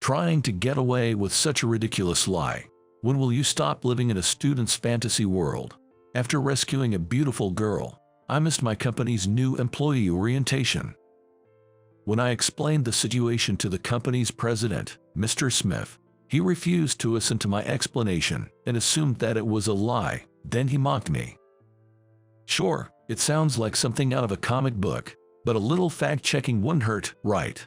Trying to get away with such a ridiculous lie. When will you stop living in a student's fantasy world? After rescuing a beautiful girl, I missed my company's new employee orientation. When I explained the situation to the company's president, Mr. Smith, he refused to listen to my explanation and assumed that it was a lie. Then he mocked me. Sure, it sounds like something out of a comic book, but a little fact-checking wouldn't hurt, right?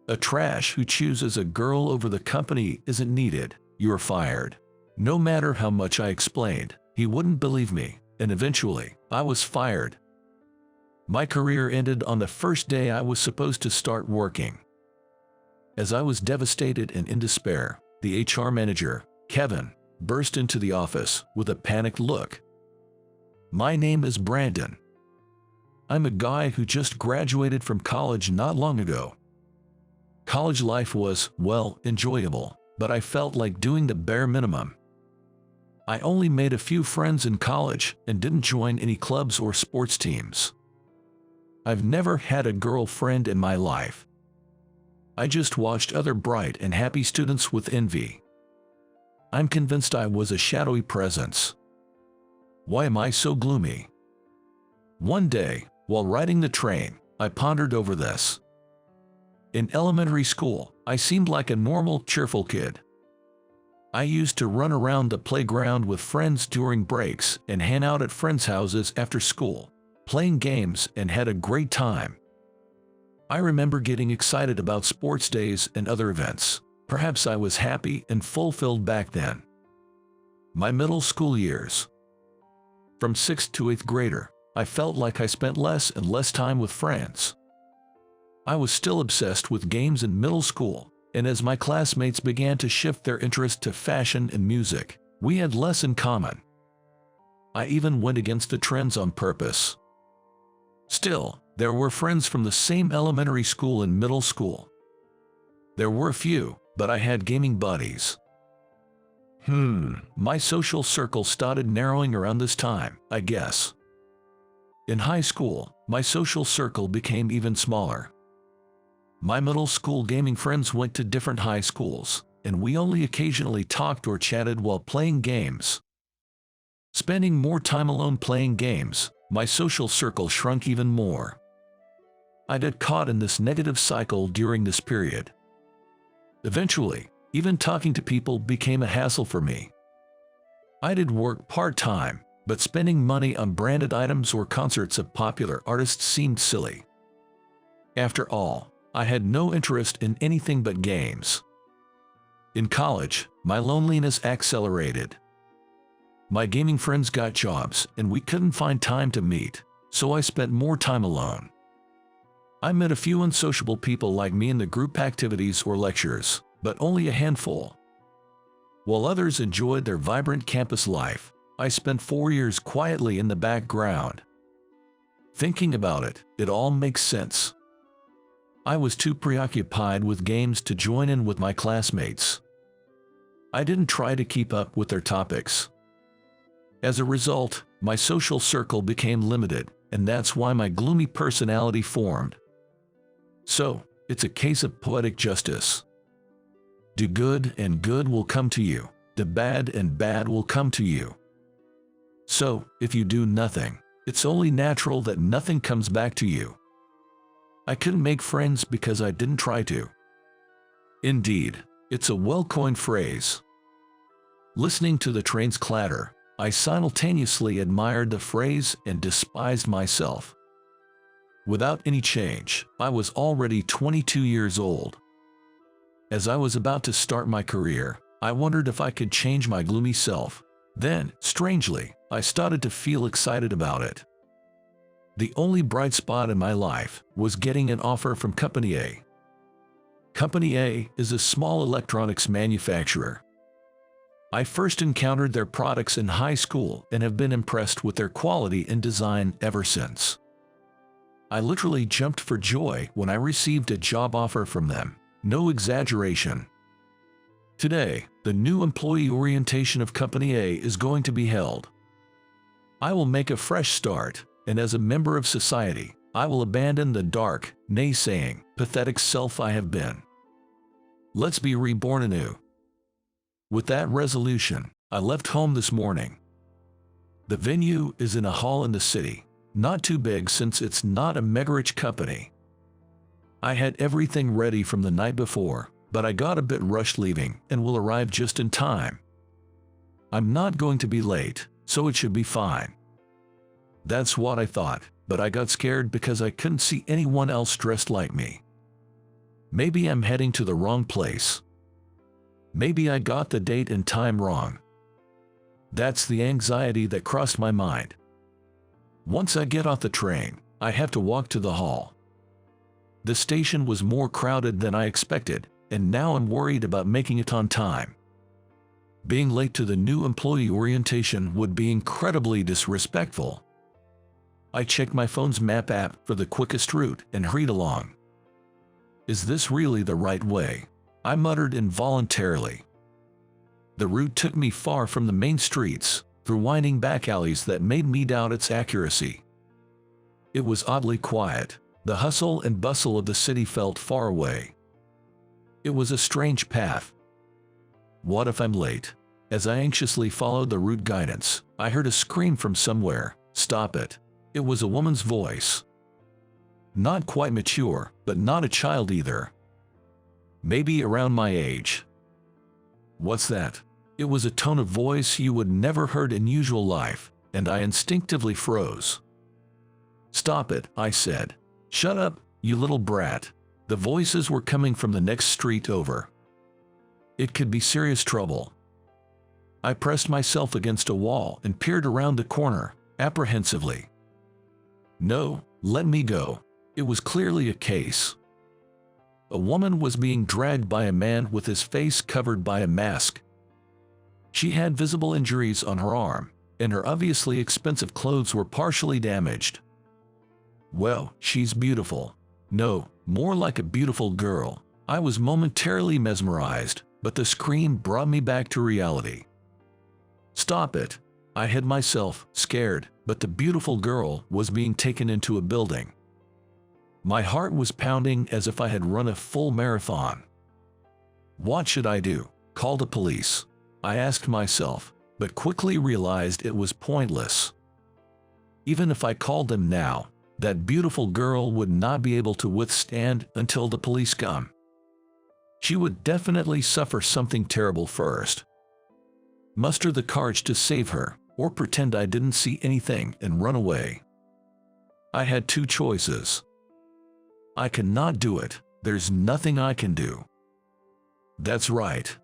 A trash who chooses a girl over the company isn't needed. You're fired. No matter how much I explained, he wouldn't believe me, and eventually, I was fired. My career ended on the first day I was supposed to start working. As I was devastated and in despair, the HR manager, Kevin, burst into the office with a panicked look. My name is Brandon. I'm a guy who just graduated from college not long ago. College life was, well, enjoyable, but I felt like doing the bare minimum. I only made a few friends in college and didn't join any clubs or sports teams. I've never had a girlfriend in my life. I just watched other bright and happy students with envy. I'm convinced I was a shadowy presence. Why am I so gloomy? One day, while riding the train, I pondered over this. In elementary school, I seemed like a normal, cheerful kid. I used to run around the playground with friends during breaks and hang out at friends' houses after school, playing games, and had a great time. I remember getting excited about sports days and other events. Perhaps I was happy and fulfilled back then. My middle school years. From 6th to 8th grader, I felt like I spent less and less time with friends. I was still obsessed with games in middle school, and as my classmates began to shift their interest to fashion and music, we had less in common. I even went against the trends on purpose. Still, there were friends from the same elementary school and middle school. There were a few, but I had gaming buddies. My social circle started narrowing around this time, I guess. In high school, my social circle became even smaller. My middle school gaming friends went to different high schools, and we only occasionally talked or chatted while playing games. Spending more time alone playing games, my social circle shrunk even more. I got caught in this negative cycle during this period. Eventually, even talking to people became a hassle for me. I did work part-time, but spending money on branded items or concerts of popular artists seemed silly. After all, I had no interest in anything but games. In college, my loneliness accelerated. My gaming friends got jobs and we couldn't find time to meet, so I spent more time alone. I met a few unsociable people like me in the group activities or lectures, but only a handful. While others enjoyed their vibrant campus life, I spent 4 years quietly in the background. Thinking about it, it all makes sense. I was too preoccupied with games to join in with my classmates. I didn't try to keep up with their topics. As a result, my social circle became limited, and that's why my gloomy personality formed. So, it's a case of poetic justice. Do good and good will come to you. Do bad and bad will come to you. So, if you do nothing, it's only natural that nothing comes back to you. I couldn't make friends because I didn't try to. Indeed, it's a well-coined phrase. Listening to the train's clatter, I simultaneously admired the phrase and despised myself. Without any change, I was already 22 years old. As I was about to start my career, I wondered if I could change my gloomy self. Then, strangely, I started to feel excited about it. The only bright spot in my life was getting an offer from Company A. Company A is a small electronics manufacturer. I first encountered their products in high school and have been impressed with their quality and design ever since. I literally jumped for joy when I received a job offer from them. No exaggeration. Today, the new employee orientation of Company A is going to be held. I will make a fresh start, and as a member of society, I will abandon the dark, naysaying, pathetic self I have been. Let's be reborn anew. With that resolution, I left home this morning. The venue is in a hall in the city, not too big since it's not a mega-rich company. I had everything ready from the night before, but I got a bit rushed leaving and will arrive just in time. I'm not going to be late, so it should be fine. That's what I thought, but I got scared because I couldn't see anyone else dressed like me. Maybe I'm heading to the wrong place. Maybe I got the date and time wrong. That's the anxiety that crossed my mind. Once I get off the train, I have to walk to the hall. The station was more crowded than I expected, and now I'm worried about making it on time. Being late to the new employee orientation would be incredibly disrespectful. I checked my phone's map app for the quickest route and hurried along. Is this really the right way? I muttered involuntarily. The route took me far from the main streets, through winding back alleys that made me doubt its accuracy. It was oddly quiet. The hustle and bustle of the city felt far away. It was a strange path. What if I'm late? As I anxiously followed the route guidance, I heard a scream from somewhere. Stop it. It was a woman's voice. Not quite mature, but not a child either. Maybe around my age. What's that? It was a tone of voice you would never heard in usual life, and I instinctively froze. Stop it, I said. Shut up, you little brat. The voices were coming from the next street over. It could be serious trouble. I pressed myself against a wall and peered around the corner, apprehensively. No, let me go. It was clearly a case. A woman was being dragged by a man with his face covered by a mask. She had visible injuries on her arm, and her obviously expensive clothes were partially damaged. Well, she's beautiful. No, more like a beautiful girl. I was momentarily mesmerized, but the scream brought me back to reality. Stop it. I hid myself, scared, but the beautiful girl was being taken into a building. My heart was pounding as if I had run a full marathon. What should I do? Call the police? I asked myself, but quickly realized it was pointless. Even if I called them now, that beautiful girl would not be able to withstand until the police come. She would definitely suffer something terrible first. Muster the courage to save her, or pretend I didn't see anything and run away. I had two choices. I cannot do it. There's nothing I can do. That's right.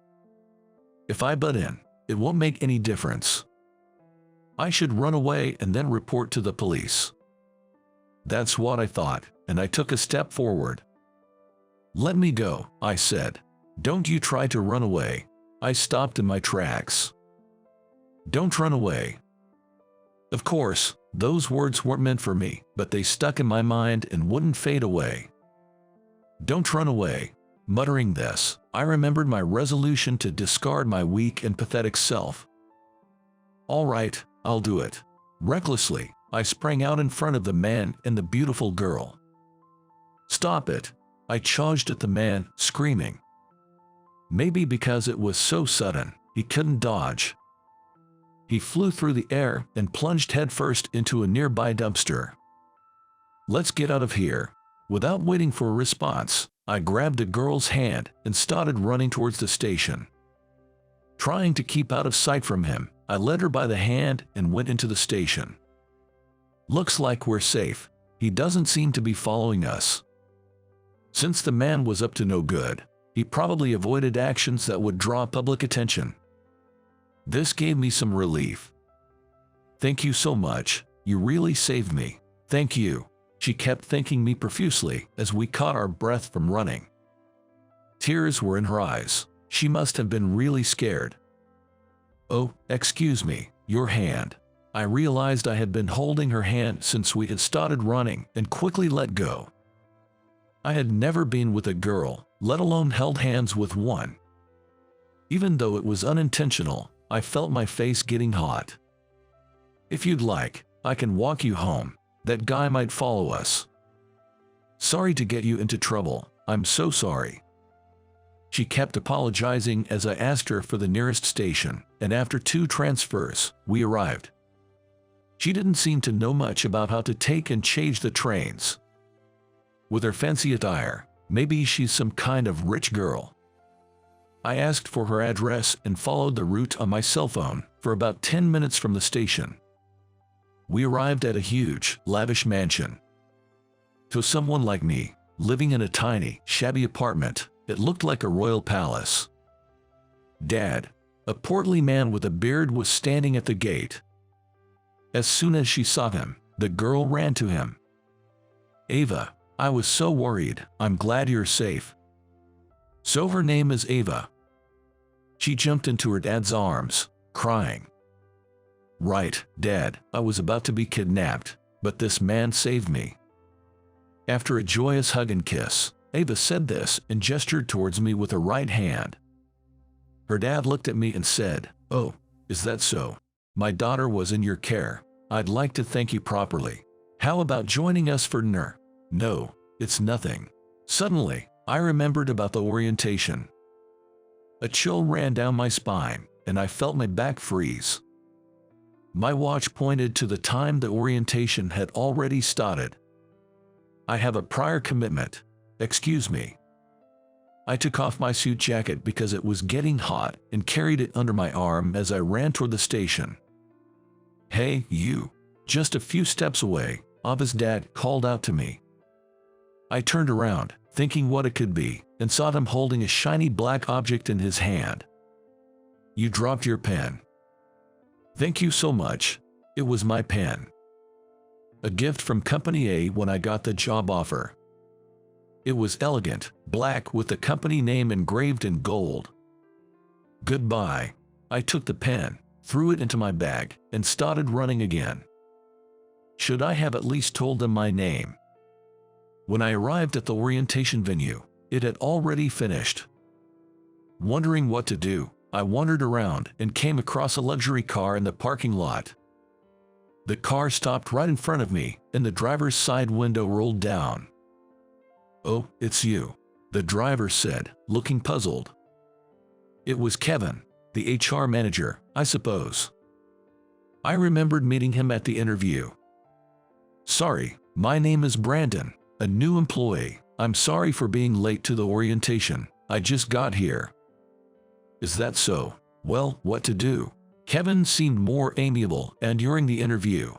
If I butt in, it won't make any difference. I should run away and then report to the police. That's what I thought, and I took a step forward. Let me go, I said. Don't you try to run away. I stopped in my tracks. Don't run away. Of course, those words weren't meant for me, but they stuck in my mind and wouldn't fade away. Don't run away. Muttering this, I remembered my resolution to discard my weak and pathetic self. All right, I'll do it. Recklessly, I sprang out in front of the man and the beautiful girl. Stop it. I charged at the man, screaming. Maybe because it was so sudden, he couldn't dodge. He flew through the air and plunged headfirst into a nearby dumpster. Let's get out of here. Without waiting for a response, I grabbed the girl's hand and started running towards the station. Trying to keep out of sight from him, I led her by the hand and went into the station. Looks like we're safe. He doesn't seem to be following us. Since the man was up to no good, he probably avoided actions that would draw public attention. This gave me some relief. Thank you so much. You really saved me. Thank you. She kept thanking me profusely as we caught our breath from running. Tears were in her eyes. She must have been really scared. Oh, excuse me, your hand. I realized I had been holding her hand since we had started running and quickly let go. I had never been with a girl, let alone held hands with one. Even though it was unintentional, I felt my face getting hot. If you'd like, I can walk you home. That guy might follow us. Sorry to get you into trouble. I'm so sorry. She kept apologizing as I asked her for the nearest station, and after 2 transfers, we arrived. She didn't seem to know much about how to take and change the trains. With her fancy attire, maybe she's some kind of rich girl. I asked for her address and followed the route on my cell phone for about 10 minutes from the station. We arrived at a huge, lavish mansion. To someone like me, living in a tiny, shabby apartment, it looked like a royal palace. Dad, a portly man with a beard, was standing at the gate. As soon as she saw him, the girl ran to him. "Ava, I was so worried. I'm glad you're safe." So her name is Ava. She jumped into her dad's arms, crying. "Right, Dad, I was about to be kidnapped, but this man saved me." After a joyous hug and kiss, Ava said this and gestured towards me with her right hand. Her dad looked at me and said, "Oh, is that so? My daughter was in your care. I'd like to thank you properly. How about joining us for dinner?" "No, it's nothing." Suddenly, I remembered about the orientation. A chill ran down my spine, and I felt my back freeze. My watch pointed to the time the orientation had already started. "I have a prior commitment. Excuse me." I took off my suit jacket because it was getting hot and carried it under my arm as I ran toward the station. "Hey, you." Just a few steps away, Ava's dad called out to me. I turned around, thinking what it could be, and saw him holding a shiny black object in his hand. "You dropped your pen." "Thank you so much. It was my pen. A gift from Company A when I got the job offer." It was elegant, black with the company name engraved in gold. "Goodbye." I took the pen, threw it into my bag, and started running again. Should I have at least told them my name? When I arrived at the orientation venue, it had already finished. Wondering what to do, I wandered around and came across a luxury car in the parking lot. The car stopped right in front of me, and the driver's side window rolled down. "Oh, it's you," the driver said, looking puzzled. It was Kevin, the HR manager, I suppose. I remembered meeting him at the interview. "Sorry, my name is Brandon, a new employee. I'm sorry for being late to the orientation. I just got here." "Is that so? Well, what to do?" Kevin seemed more amiable and during the interview.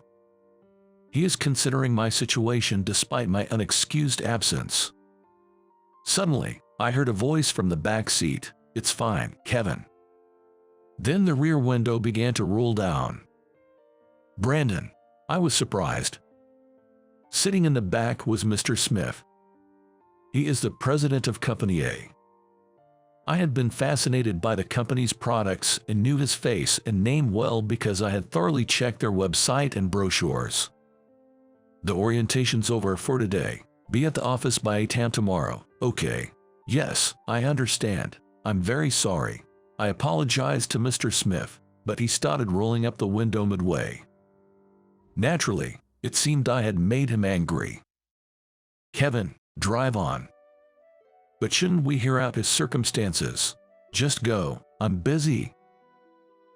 He is considering my situation despite my unexcused absence. Suddenly, I heard a voice from the back seat. "It's fine, Kevin." Then the rear window began to roll down. "Brandon," I was surprised. Sitting in the back was Mr. Smith. He is the president of Company A. I had been fascinated by the company's products and knew his face and name well because I had thoroughly checked their website and brochures. "The orientation's over for today. Be at the office by 8 a.m. tomorrow, okay?" "Yes, I understand. I'm very sorry." I apologized to Mr. Smith, but he started rolling up the window midway. Naturally, it seemed I had made him angry. "Kevin, drive on." "But shouldn't we hear out his circumstances?" "Just go, I'm busy."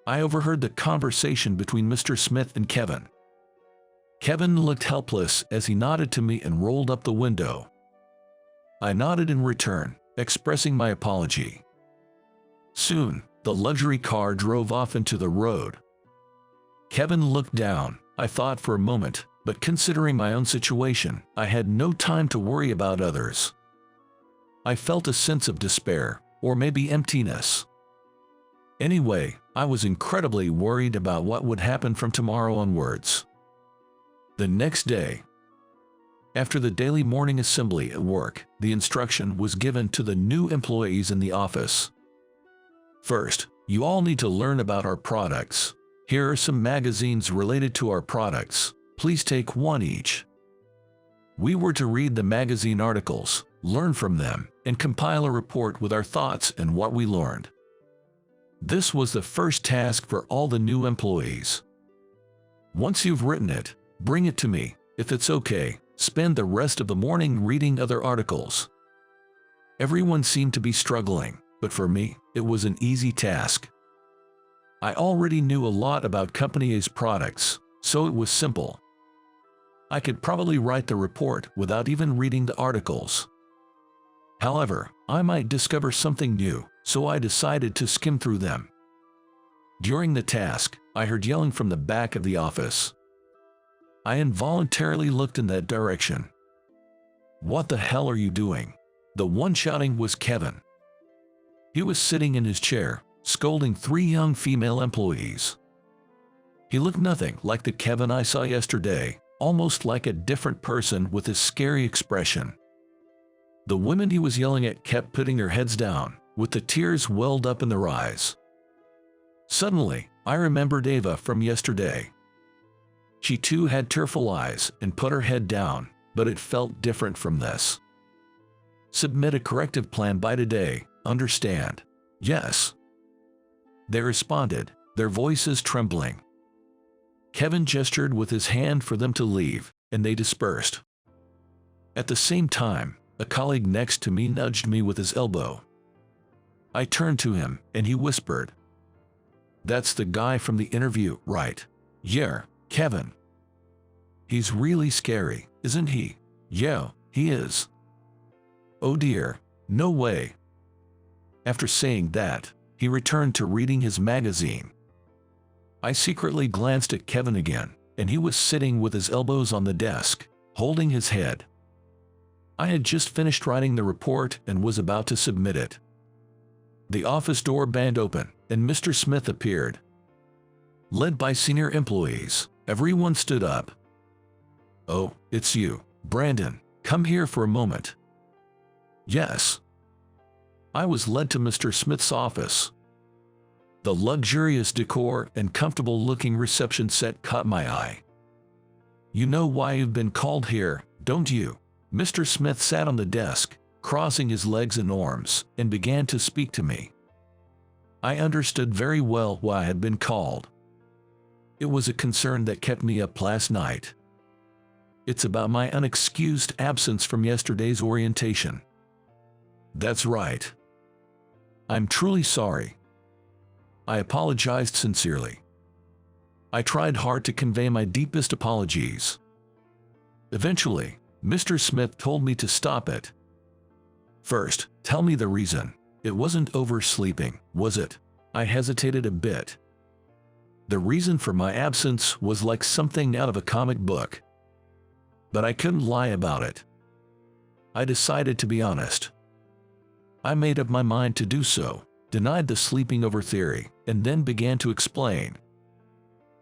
I overheard the conversation between Mr. Smith and Kevin. Kevin looked helpless as he nodded to me and rolled up the window. I nodded in return, expressing my apology. Soon, the luxury car drove off into the road. Kevin looked down. I thought for a moment, but considering my own situation, I had no time to worry about others. I felt a sense of despair, or maybe emptiness. Anyway, I was incredibly worried about what would happen from tomorrow onwards. The next day, after the daily morning assembly at work, the instruction was given to the new employees in the office. "First, you all need to learn about our products. Here are some magazines related to our products. Please take one each." We were to read the magazine articles, learn from them, and compile a report with our thoughts and what we learned. This was the first task for all the new employees. "Once you've written it, bring it to me. If it's okay, spend the rest of the morning reading other articles." Everyone seemed to be struggling. but for me, it was an easy task. I already knew a lot about Company A's products, so it was simple. I could probably write the report without even reading the articles. However, I might discover something new, so I decided to skim through them. During the task, I heard yelling from the back of the office. I involuntarily looked in that direction. "What the hell are you doing?" The one shouting was Kevin. He was sitting in his chair, scolding 3 young female employees. He looked nothing like the Kevin I saw yesterday, almost like a different person with a scary expression. The women he was yelling at kept putting their heads down, with the tears welled up in their eyes. Suddenly, I remembered Ava from yesterday. She too had tearful eyes and put her head down, but it felt different from this. "Submit a corrective plan by today, understand?" "Yes." They responded, their voices trembling. Kevin gestured with his hand for them to leave, and they dispersed. At the same time, a colleague next to me nudged me with his elbow. I turned to him, and he whispered, "That's the guy from the interview, right?" "Yeah, Kevin." "He's really scary, isn't he?" "Yeah, he is." "Oh dear, no way." After saying that, he returned to reading his magazine. I secretly glanced at Kevin again, and he was sitting with his elbows on the desk, holding his head. I had just finished writing the report and was about to submit it. The office door banged open, and Mr. Smith appeared. Led by senior employees, everyone stood up. "Oh, it's you, Brandon. Come here for a moment." "Yes." I was led to Mr. Smith's office. The luxurious decor and comfortable-looking reception set caught my eye. "You know why you've been called here, don't you?" Mr. Smith sat on the desk, crossing his legs and arms, and began to speak to me. I understood very well why I had been called. It was a concern that kept me up last night. It's about my unexcused absence from yesterday's orientation. "That's right. I'm truly sorry." I apologized sincerely. I tried hard to convey my deepest apologies. Eventually, Mr. Smith told me to stop it. "First, tell me the reason. It wasn't oversleeping, was it?" I hesitated a bit. The reason for my absence was like something out of a comic book. But I couldn't lie about it. I decided to be honest. I made up my mind to do so, denied the sleeping over theory, and then began to explain.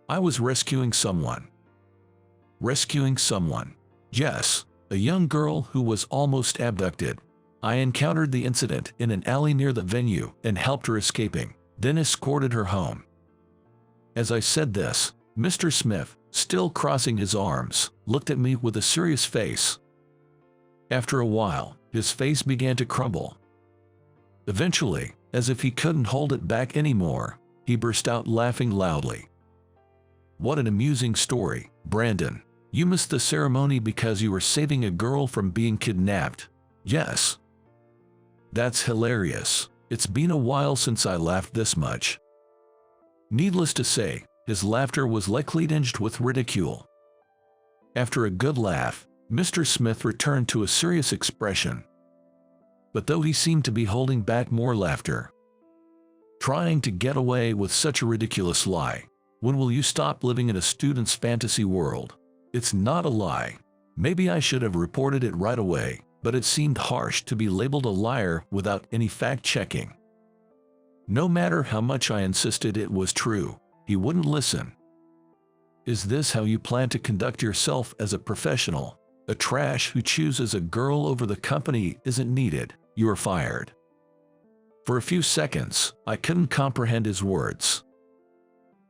I was rescuing someone. Rescuing someone. Yes, a young girl who was almost abducted. I encountered the incident in an alley near the venue and helped her escaping, then escorted her home. As I said this, Mr. Smith, still crossing his arms, looked at me with a serious face. After a while, his face began to crumble. Eventually, as if he couldn't hold it back anymore, he burst out laughing loudly. "What an amusing story, Brandon. You missed the ceremony because you were saving a girl from being kidnapped." "Yes." "That's hilarious. It's been a while since I laughed this much." Needless to say, his laughter was likely tinged with ridicule. After a good laugh, Mr. Smith returned to a serious expression. But though he seemed to be holding back more laughter. "Trying to get away with such a ridiculous lie. When will you stop living in a student's fantasy world? It's not a lie. Maybe I should have reported it right away, but it seemed harsh to be labeled a liar without any fact-checking. No matter how much I insisted it was true, he wouldn't listen. Is this how you plan to conduct yourself as a professional? A trash who chooses a girl over the company isn't needed. You are fired." For a few seconds, I couldn't comprehend his words.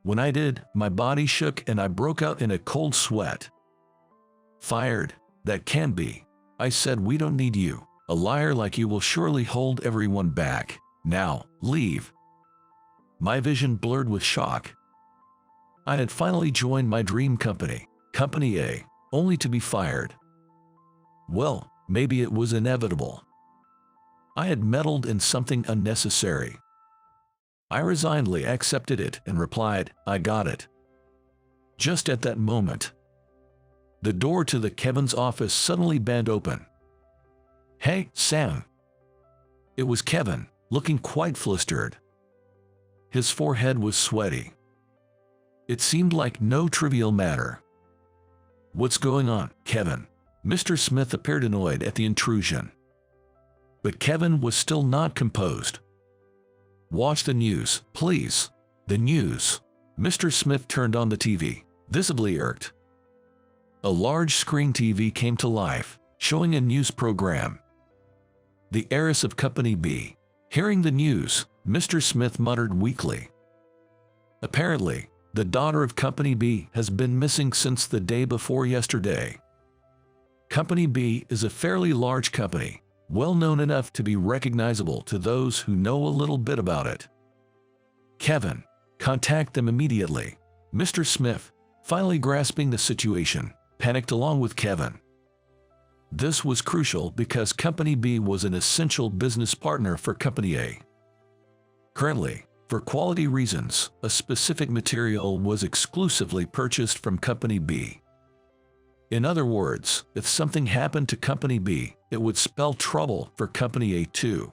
When I did, my body shook and I broke out in a cold sweat. "Fired? That can't be." I said. "We don't need you. A liar like you will surely hold everyone back. Now, leave." My vision blurred with shock. I had finally joined my dream company, Company A, only to be fired. Well, maybe it was inevitable. I had meddled in something unnecessary. I resignedly accepted it and replied, "I got it." Just at that moment, the door to the Kevin's office suddenly banged open. "Hey, Sam." It was Kevin, looking quite flustered. His forehead was sweaty. It seemed like no trivial matter. "What's going on, Kevin?" Mr. Smith appeared annoyed at the intrusion. But Kevin was still not composed. "Watch the news, please." "The news?" Mr. Smith turned on the TV, visibly irked. A large screen TV came to life, showing a news program. The heiress of Company B. Hearing the news, Mr. Smith muttered weakly. "Apparently, the daughter of Company B has been missing since the day before yesterday. Company B is a fairly large company, well known enough to be recognizable to those who know a little bit about it. Kevin, contact them immediately." Mr. Smith, finally grasping the situation, panicked along with Kevin. This was crucial because Company B was an essential business partner for Company A. Currently, for quality reasons, a specific material was exclusively purchased from Company B. In other words, if something happened to Company B, it would spell trouble for Company A too.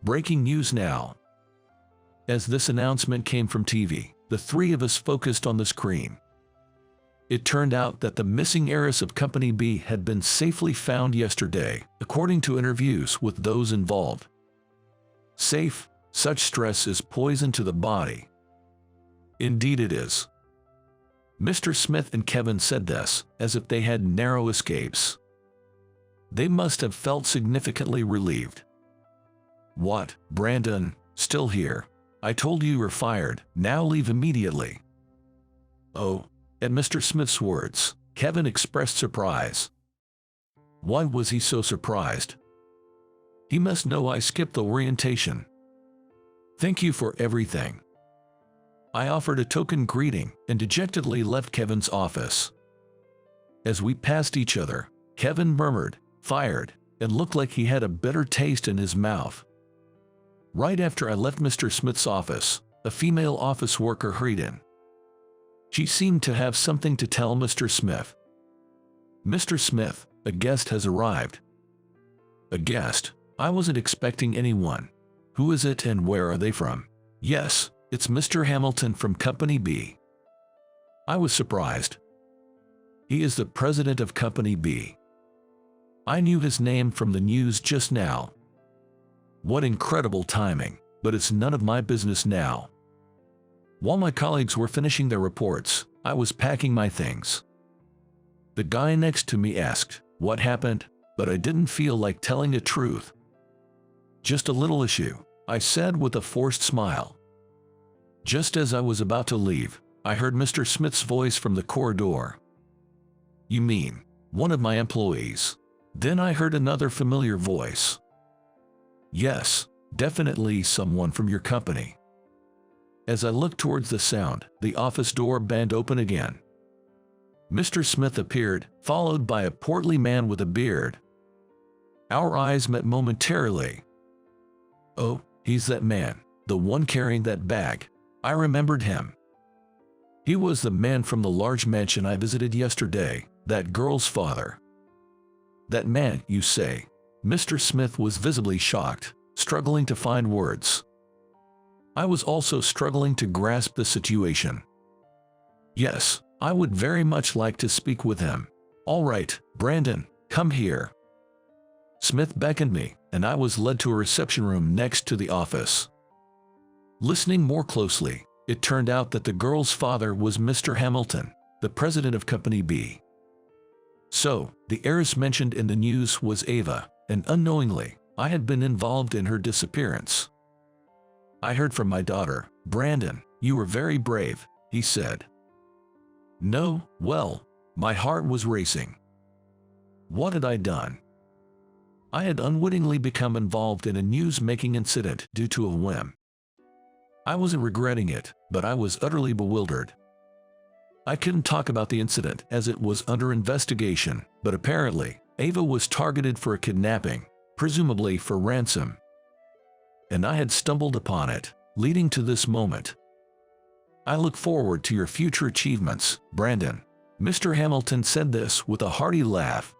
Breaking news now. As this announcement came from TV, the three of us focused on the screen. It turned out that the missing heiress of Company B had been safely found yesterday, according to interviews with those involved. Safe? Such stress is poison to the body. Indeed it is. Mr. Smith and Kevin said this, as if they had narrow escapes. They must have felt significantly relieved. "What, Brandon, still here? I told you were fired, now leave immediately." "Oh." At Mr. Smith's words, Kevin expressed surprise. Why was he so surprised? He must know I skipped the orientation. "Thank you for everything." I offered a token greeting and dejectedly left Kevin's office. As we passed each other, Kevin murmured, "Fired," and looked like he had a bitter taste in his mouth. Right after I left Mr. Smith's office, a female office worker hurried in. She seemed to have something to tell Mr. Smith. "Mr. Smith, a guest has arrived." "A guest? I wasn't expecting anyone. Who is it and where are they from?" "Yes, it's Mr. Hamilton from Company B." I was surprised. "He is the president of Company B." I knew his name from the news just now. What incredible timing, but it's none of my business now. While my colleagues were finishing their reports, I was packing my things. The guy next to me asked, "What happened?" but I didn't feel like telling the truth. "Just a little issue," I said with a forced smile. Just as I was about to leave, I heard Mr. Smith's voice from the corridor. "You mean, one of my employees?" Then I heard another familiar voice. "Yes, definitely someone from your company." As I looked towards the sound, the office door banged open again. Mr. Smith appeared, followed by a portly man with a beard. Our eyes met momentarily. "Oh, he's that man, the one carrying that bag." I remembered him. He was the man from the large mansion I visited yesterday, that girl's father. "That man, you say?" Mr. Smith was visibly shocked, struggling to find words. I was also struggling to grasp the situation. "Yes, I would very much like to speak with him." "All right, Brandon, come here." Smith beckoned me, and I was led to a reception room next to the office. Listening more closely, it turned out that the girl's father was Mr. Hamilton, the president of Company B. So, the heiress mentioned in the news was Ava, and unknowingly, I had been involved in her disappearance. "I heard from my daughter, Brandon. You were very brave," he said. "No, well," my heart was racing. What had I done? I had unwittingly become involved in a news-making incident due to a whim. I wasn't regretting it, but I was utterly bewildered. I couldn't talk about the incident as it was under investigation, but apparently, Ava was targeted for a kidnapping, presumably for ransom. And I had stumbled upon it, leading to this moment. I look forward to your future achievements, Brandon. Mr. Hamilton said this with a hearty laugh.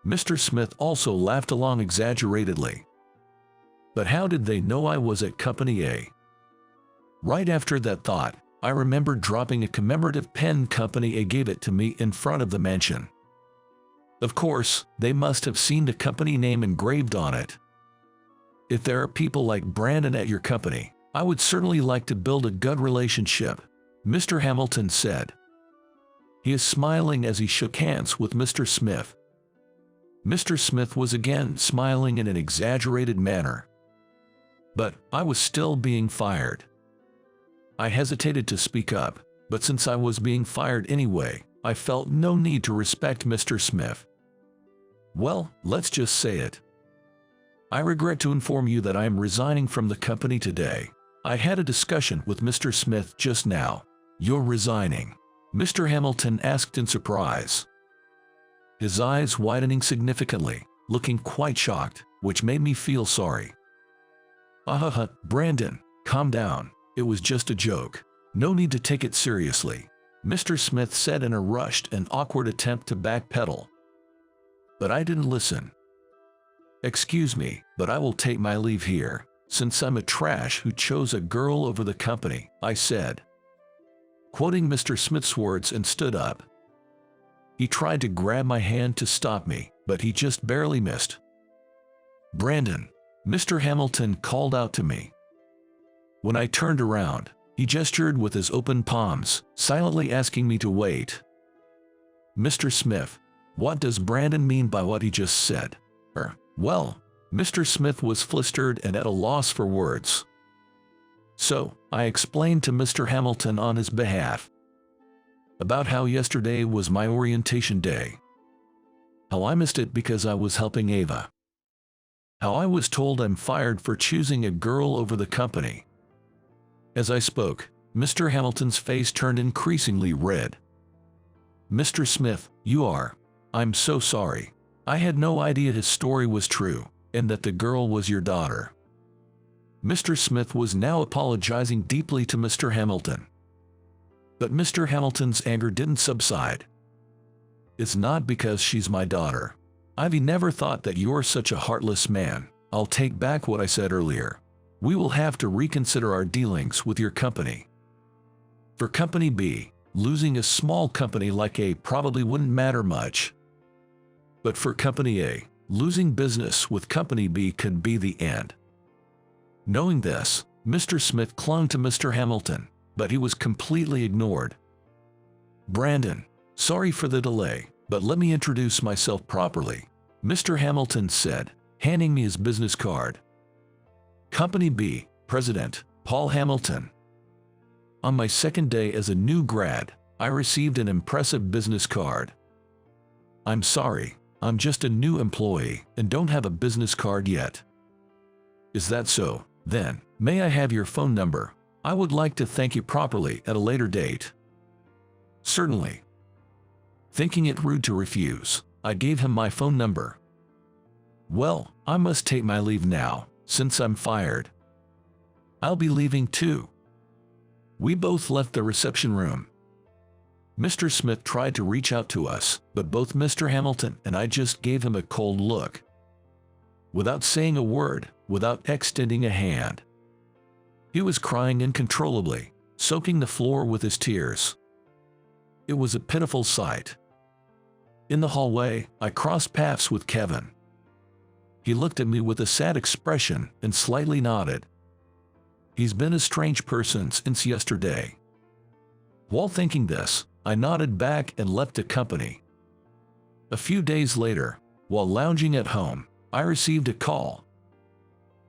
Mr. Smith also laughed along exaggeratedly. But how did they know I was at Company A? Right after that thought, I remembered dropping a commemorative pen. Company A gave it to me in front of the mansion. Of course, they must have seen the company name engraved on it. If there are people like Brandon at your company, I would certainly like to build a good relationship, Mr. Hamilton said. He is smiling as he shook hands with Mr. Smith. Mr. Smith was again smiling in an exaggerated manner. But I was still being fired. I hesitated to speak up, but since I was being fired anyway, I felt no need to respect Mr. Smith. Well, let's just say it. I regret to inform you that I am resigning from the company today. I had a discussion with Mr. Smith just now. You're resigning? Mr. Hamilton asked in surprise, his eyes widening significantly, looking quite shocked, which made me feel sorry. Brandon, calm down. It was just a joke. No need to take it seriously, Mr. Smith said in a rushed and awkward attempt to backpedal. But I didn't listen. Excuse me, but I will take my leave here, since I'm a trash who chose a girl over the company, I said, quoting Mr. Smith's words, and stood up. He tried to grab my hand to stop me, but he just barely missed. Brandon, Mr. Hamilton called out to me. When I turned around, he gestured with his open palms, silently asking me to wait. Mr. Smith, what does Brandon mean by what he just said? Well, Mr. Smith was flustered and at a loss for words. So, I explained to Mr. Hamilton on his behalf about how yesterday was my orientation day. How I missed it because I was helping Ava. How I was told I'm fired for choosing a girl over the company. As I spoke, Mr. Hamilton's face turned increasingly red. Mr. Smith, I'm so sorry. I had no idea his story was true, and that the girl was your daughter. Mr. Smith was now apologizing deeply to Mr. Hamilton. But Mr. Hamilton's anger didn't subside. It's not because she's my daughter. I've never thought that you're such a heartless man. I'll take back what I said earlier. We will have to reconsider our dealings with your company. For Company B, losing a small company like A probably wouldn't matter much. But for Company A, losing business with Company B could be the end. Knowing this, Mr. Smith clung to Mr. Hamilton, but he was completely ignored. Brandon, sorry for the delay, but let me introduce myself properly, Mr. Hamilton said, handing me his business card. Company B, President, Paul Hamilton. On my second day as a new grad, I received an impressive business card. I'm sorry, I'm just a new employee and don't have a business card yet. Is that so? Then, may I have your phone number? I would like to thank you properly at a later date. Certainly. Thinking it rude to refuse, I gave him my phone number. Well, I must take my leave now, since I'm fired. I'll be leaving too. We both left the reception room. Mr. Smith tried to reach out to us, but both Mr. Hamilton and I just gave him a cold look. Without saying a word, without extending a hand. He was crying uncontrollably, soaking the floor with his tears. It was a pitiful sight. In the hallway, I crossed paths with Kevin. He looked at me with a sad expression and slightly nodded. He's been a strange person since yesterday. While thinking this, I nodded back and left the company. A few days later, while lounging at home, I received a call.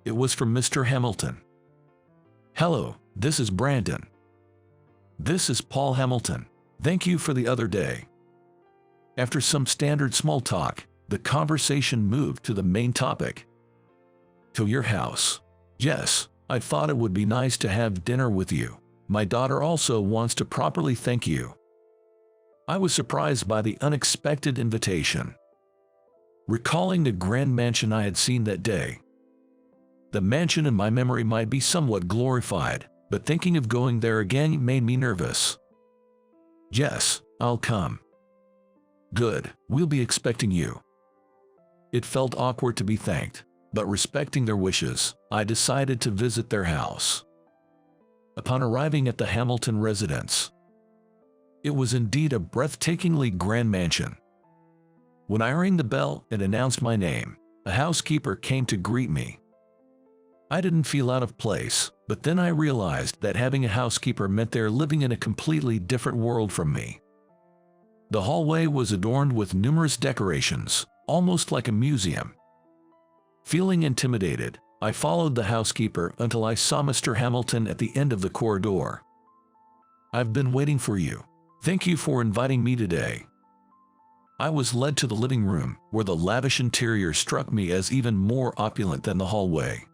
It was from Mr. Hamilton. Hello, this is Brandon. This is Paul Hamilton. Thank you for the other day. After some standard small talk, the conversation moved to the main topic. To your house. Yes, I thought it would be nice to have dinner with you. My daughter also wants to properly thank you. I was surprised by the unexpected invitation. recalling the grand mansion I had seen that day. The mansion in my memory might be somewhat glorified, but thinking of going there again made me nervous. "Yes, I'll come." "Good, we'll be expecting you." It felt awkward to be thanked, but respecting their wishes, I decided to visit their house. Upon arriving at the Hamilton residence, it was indeed a breathtakingly grand mansion. When I rang the bell and announced my name, a housekeeper came to greet me. I didn't feel out of place, but then I realized that having a housekeeper meant they're living in a completely different world from me. The hallway was adorned with numerous decorations, almost like a museum. Feeling intimidated, I followed the housekeeper until I saw Mr. Hamilton at the end of the corridor. "I've been waiting for you. Thank you for inviting me today." I was led to the living room, where the lavish interior struck me as even more opulent than the hallway.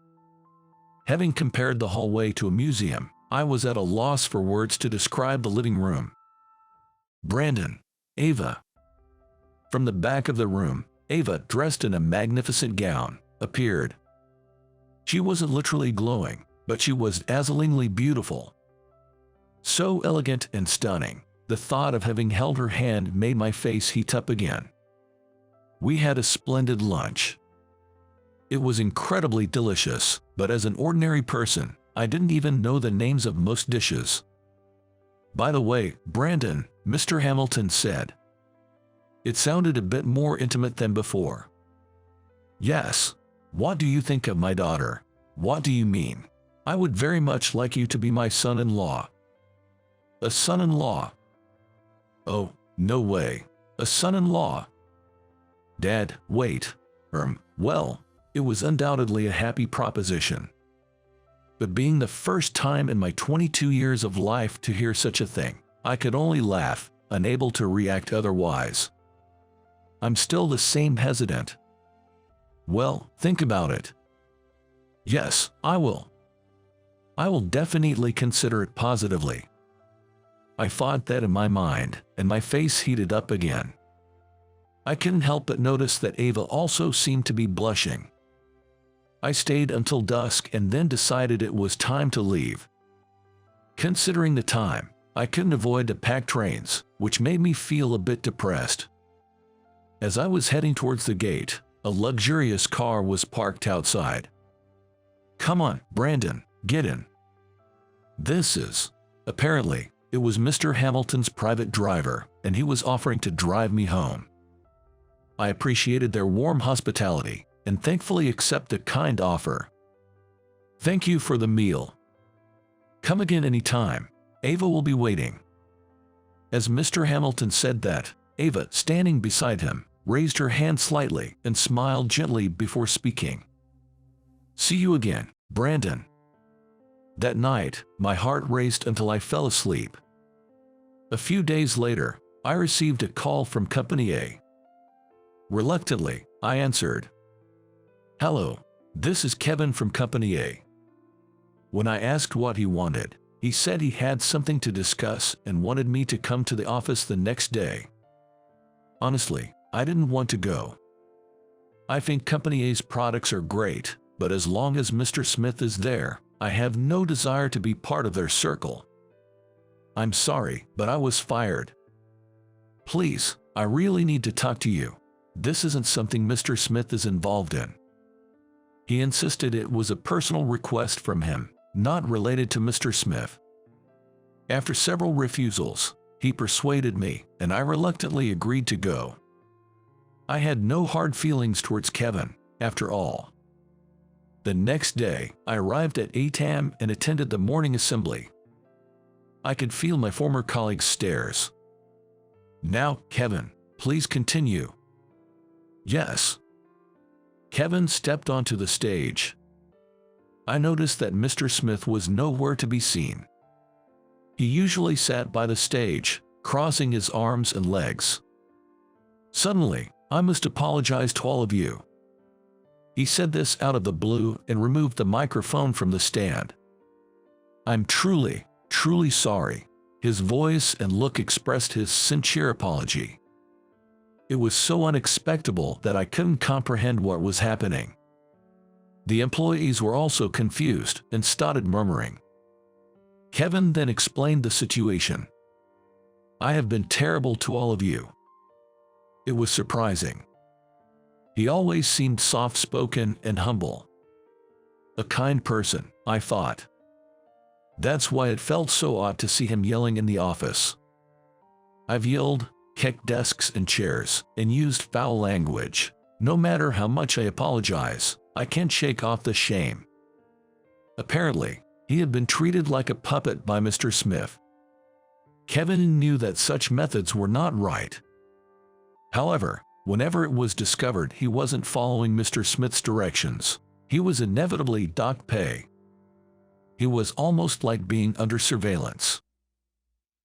Having compared the hallway to a museum, I was at a loss for words to describe the living room. "Brandon, Ava." From the back of the room, Ava, dressed in a magnificent gown, appeared. She wasn't literally glowing, but she was dazzlingly beautiful. So elegant and stunning, the thought of having held her hand made my face heat up again. We had a splendid lunch. It was incredibly delicious, but as an ordinary person, I didn't even know the names of most dishes. "By the way, Brandon," Mr. Hamilton said. It sounded a bit more intimate than before. "Yes. What do you think of my daughter?" "What do you mean?" "I would very much like you to be my son-in-law." "A son-in-law?" "Oh, no way. A son-in-law?" "Dad, wait. Well, it was undoubtedly a happy proposition. But being the first time in my 22 years of life to hear such a thing, I could only laugh, unable to react otherwise. I'm still the same hesitant. "Well, think about it." "Yes, I will. I will definitely consider it positively." I thought that in my mind, and my face heated up again. I couldn't help but notice that Ava also seemed to be blushing. I stayed until dusk and then decided it was time to leave. Considering the time, I couldn't avoid the packed trains, which made me feel a bit depressed. As I was heading towards the gate, a luxurious car was parked outside. "Come on, Brandon, get in." Apparently, it was Mr. Hamilton's private driver, and he was offering to drive me home. I appreciated their warm hospitality, and thankfully accepted the kind offer. "Thank you for the meal. Come again any time. Ava will be waiting." As Mr. Hamilton said that, Ava, standing beside him, raised her hand slightly and smiled gently before speaking. "See you again, Brandon." That night, my heart raced until I fell asleep. A few days later, I received a call from Company A. Reluctantly, I answered. "Hello, this is Kevin from Company A." When I asked what he wanted, he said he had something to discuss and wanted me to come to the office the next day. Honestly, I didn't want to go. I think Company A's products are great, but as long as Mr. Smith is there, I have no desire to be part of their circle. "I'm sorry, but I was fired." "Please, I really need to talk to you. This isn't something Mr. Smith is involved in." He insisted it was a personal request from him, not related to Mr. Smith. After several refusals, he persuaded me, and I reluctantly agreed to go. I had no hard feelings towards Kevin, after all. The next day, I arrived at 8 a.m. and attended the morning assembly. I could feel my former colleagues' stares. "Now, Kevin, please continue." "Yes." Kevin stepped onto the stage. I noticed that Mr. Smith was nowhere to be seen. He usually sat by the stage, crossing his arms and legs. "Suddenly, I must apologize to all of you." He said this out of the blue and removed the microphone from the stand. "I'm truly sorry." His voice and look expressed his sincere apology. It was so unexpected that I couldn't comprehend what was happening. The employees were also confused and started murmuring. Kevin then explained the situation. "I have been terrible to all of you." It was surprising. He always seemed soft-spoken and humble. A kind person, I thought. That's why it felt so odd to see him yelling in the office. I've yelled, kicked desks and chairs, and used foul language. No matter how much I apologize, I can't shake off the shame. Apparently, he had been treated like a puppet by Mr. Smith. Kevin knew that such methods were not right. However, whenever it was discovered he wasn't following Mr. Smith's directions, he was inevitably docked pay. He was almost like being under surveillance.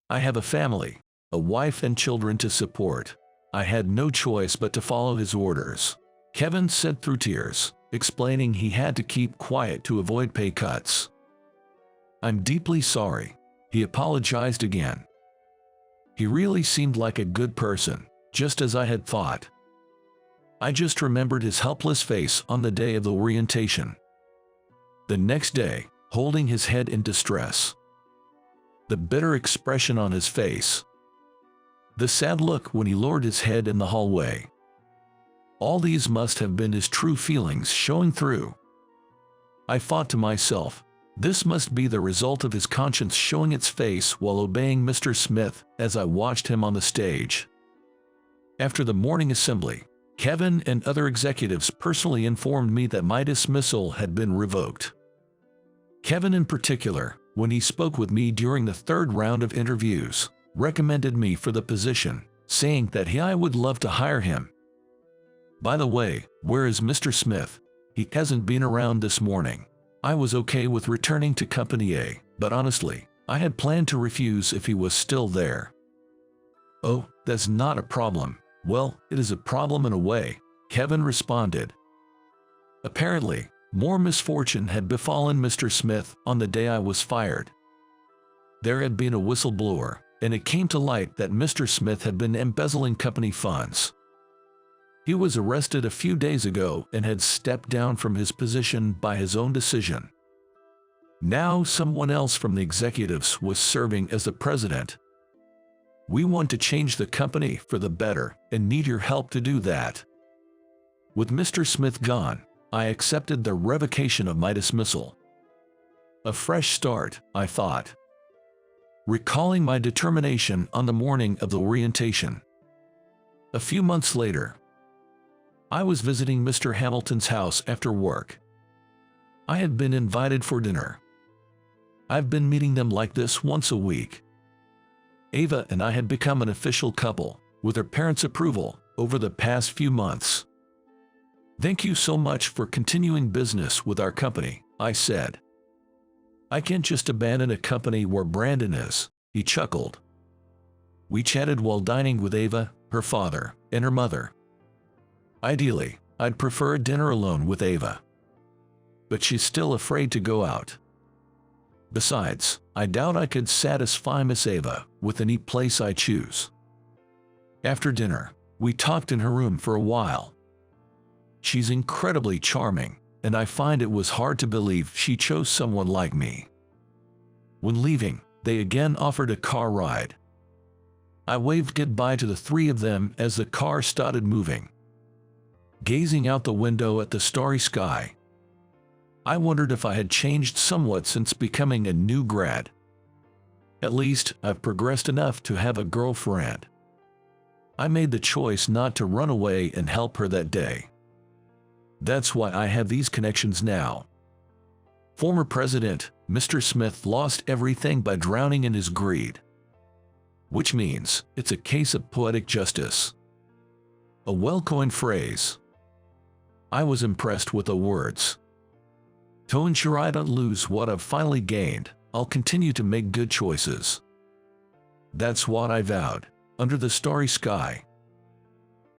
I have a family, a wife and children to support. I had no choice but to follow his orders, Kevin said through tears, explaining he had to keep quiet to avoid pay cuts. I'm deeply sorry. He apologized again. He really seemed like a good person, just as I had thought. I just remembered his helpless face on the day of the orientation. The next day, holding his head in distress. The bitter expression on his face. The sad look when he lowered his head in the hallway. All these must have been his true feelings showing through. I thought to myself, this must be the result of his conscience showing its face while obeying Mr. Smith as I watched him on the stage. After the morning assembly, Kevin and other executives personally informed me that my dismissal had been revoked. Kevin in particular, when he spoke with me during the third round of interviews, recommended me for the position, saying that I would love to hire him. By the way, where is Mr. Smith? He hasn't been around this morning. I was okay with returning to Company A, but honestly, I had planned to refuse if he was still there. Oh, that's not a problem. Well, it is a problem in a way, Kevin responded. Apparently, more misfortune had befallen Mr. Smith on the day I was fired. There had been a whistleblower, and it came to light that Mr. Smith had been embezzling company funds. He was arrested a few days ago and had stepped down from his position by his own decision. Now someone else from the executives was serving as the president. We want to change the company for the better and need your help to do that. With Mr. Smith gone, I accepted the revocation of my dismissal. A fresh start, I thought. Recalling my determination on the morning of the orientation. A few months later, I was visiting Mr. Hamilton's house after work. I had been invited for dinner. I've been meeting them like this once a week. Ava and I had become an official couple, with her parents' approval, over the past few months. Thank you so much for continuing business with our company, I said. I can't just abandon a company where Brandon is, he chuckled. We chatted while dining with Ava, her father, and her mother. Ideally, I'd prefer a dinner alone with Ava. But she's still afraid to go out. Besides, I doubt I could satisfy Miss Ava with any place I choose. After dinner, we talked in her room for a while. She's incredibly charming, and I find it was hard to believe she chose someone like me. When leaving, they again offered a car ride. I waved goodbye to the three of them as the car started moving. Gazing out the window at the starry sky, I wondered if I had changed somewhat since becoming a new grad. At least, I've progressed enough to have a girlfriend. I made the choice not to run away and help her that day. That's why I have these connections now. Former President, Mr. Smith lost everything by drowning in his greed. Which means, it's a case of poetic justice. A well-coined phrase. I was impressed with the words. To ensure I don't lose what I've finally gained, I'll continue to make good choices. That's what I vowed, under the starry sky.